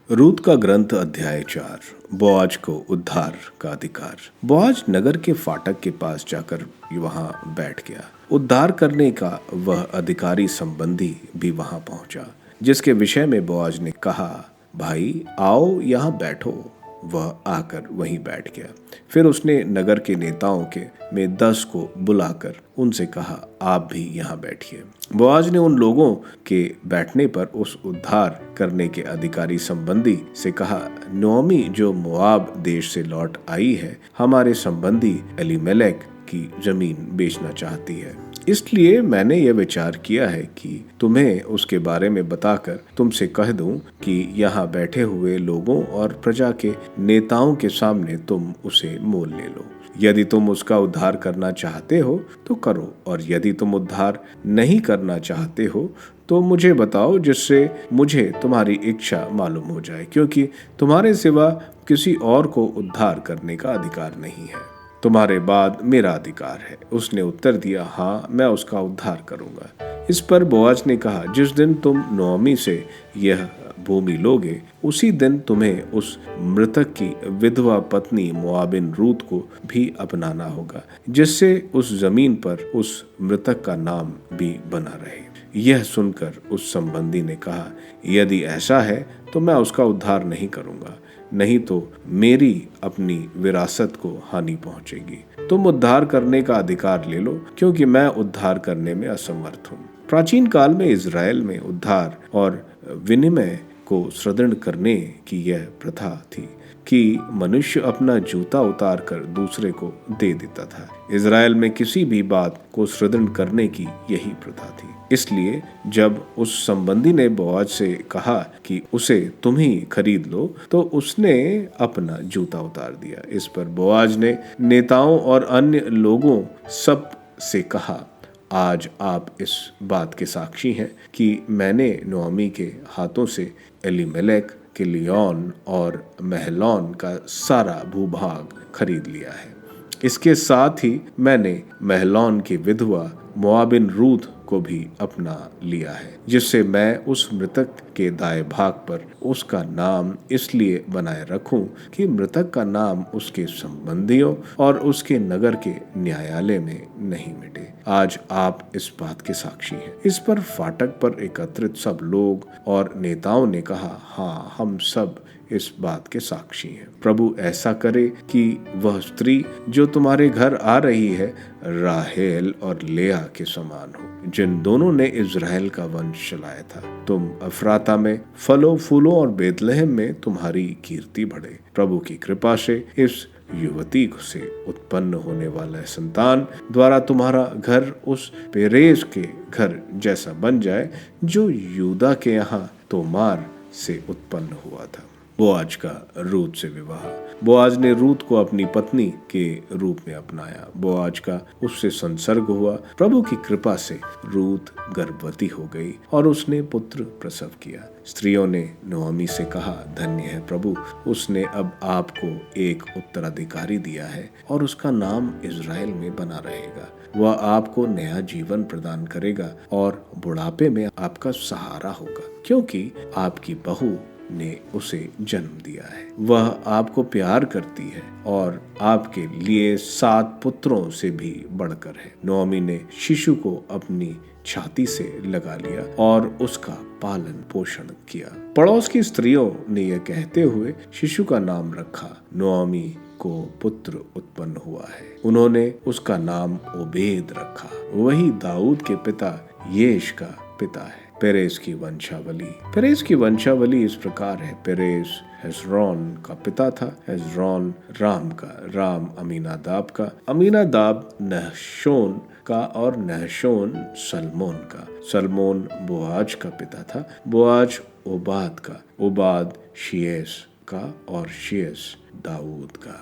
रूत का ग्रंथ अध्याय 4। बोआज को उद्धार का अधिकार। बोआज नगर के फाटक के पास जाकर वहां बैठ गया। उद्धार करने का वह अधिकारी संबंधी भी वहां पहुंचा, जिसके विषय में बोआज ने कहा, भाई आओ यहाँ बैठो। वह आकर वहीं बैठ गया। फिर उसने नगर के नेताओं के में 10 को बुलाकर उनसे कहा, आप भी यहाँ बैठिए। बोआज ने उन लोगों के बैठने पर उस उद्धार करने के अधिकारी संबंधी से कहा, नोमी जो मोआब देश से लौट आई है, हमारे संबंधी एलीमेलेक की जमीन बेचना चाहती है। इसलिए मैंने यह विचार किया है कि तुम्हें उसके बारे में बताकर तुमसे कह दूं कि यहाँ बैठे हुए लोगों और प्रजा के नेताओं के सामने तुम उसे मोल ले लो। यदि तुम उसका उद्धार करना चाहते हो तो करो, और यदि तुम उद्धार नहीं करना चाहते हो तो मुझे बताओ, जिससे मुझे तुम्हारी इच्छा मालूम हो जाए, क्योंकि तुम्हारे सिवा किसी और को उद्धार करने का अधिकार नहीं है। तुम्हारे बाद मेरा अधिकार है। उसने उत्तर दिया, हाँ, मैं उसका उद्धार करूंगा। इस पर बोआज ने कहा, जिस दिन तुम नोमी से यह भूमि लोगे, उसी दिन तुम्हें उस मृतक की विधवा पत्नी मोआबिन रूत को भी अपनाना होगा, जिससे उस जमीन पर उस मृतक का नाम भी बना रहे। यह सुनकर उस संबंधी ने कहा, यदि ऐसा है तो मैं उसका उद्धार नहीं करूंगा, नहीं तो मेरी अपनी विरासत को हानि पहुंचेगी। तुम उद्धार करने का अधिकार ले लो, क्योंकि मैं उद्धार करने में असमर्थ हूँ। प्राचीन काल में इज़राइल में उद्धार और विनिमय को सुदृढ़ करने की यह प्रथा थी कि मनुष्य अपना जूता उतार कर दूसरे को दे देता था। इज़राइल में किसी भी बात को सुदृढ़ करने की यही प्रथा थी। इसलिए जब उस संबंधी ने बोआज से कहा कि उसे तुम ही खरीद लो, तो उसने अपना जूता उतार दिया। इस पर बोआज ने नेताओं और अन्य लोगों सब से कहा, आज आप इस बात के साक्षी हैं कि मैंने नोमी के हाथों से एलीमेलेक, किलियॉन और महलौन का सारा भूभाग खरीद लिया है। इसके साथ ही मैंने महलौन की विधवा मोआबिन रूत को भी अपना लिया है, जिससे मैं उस मृतक के दाएं भाग पर उसका नाम इसलिए बनाए रखूं कि मृतक का नाम उसके संबंधियों और उसके नगर के न्यायालय में नहीं मिटे। आज आप इस बात के साक्षी हैं। इस पर फाटक पर एकत्रित सब लोग और नेताओं ने कहा, हाँ, हम सब इस बात के साक्षी हैं। प्रभु ऐसा करे कि वह स्त्री जो तुम्हारे घर आ रही है राहेल और लेआ के समान हो, जिन दोनों ने इज़राइल का वंश चलाया था। तुम अफराता में फलों फूलों और बेतलहम में तुम्हारी कीर्ति बढ़े। प्रभु की कृपा से इस युवती से उत्पन्न होने वाला संतान द्वारा तुम्हारा घर उस पेरेस के घर जैसा बन जाए, जो यूदा के यहाँ तोमार से उत्पन्न हुआ था। बोआज का रूत से विवाह। बोआज ने रूत को अपनी पत्नी के रूप में अपनाया। बोआज का उससे संसर्ग हुआ। प्रभु की कृपा से रूत गर्भवती हो गई और उसने पुत्र प्रसव किया। स्त्रियों ने नोमी से कहा, धन्य है प्रभु, उसने अब आपको एक उत्तराधिकारी दिया है और उसका नाम इज़राइल में बना रहेगा। वह आपको नया जीवन प्रदान करेगा और बुढ़ापे में आपका सहारा होगा, क्योंकि आपकी बहू ने उसे जन्म दिया है। वह आपको प्यार करती है और आपके लिए 7 पुत्रों से भी बढ़कर है। नोमी ने शिशु को अपनी छाती से लगा लिया और उसका पालन पोषण किया। पड़ोस की स्त्रियों ने यह कहते हुए शिशु का नाम रखा, नोमी को पुत्र उत्पन्न हुआ है। उन्होंने उसका नाम ओबेद रखा। वही दाऊद के पिता येश का पिता है। पेरेस की वंशावली। पेरेस की वंशावली इस प्रकार है। पेरेस हेस्रोन का पिता था, हेस्रोन राम का, राम अमीनादाब का, अमीनादाब नहशोन का और नहशोन सलमोन का, सलमोन बोआज का पिता था, बोआज ओबाद का, ओबाद शियस का और शियस दाऊद का।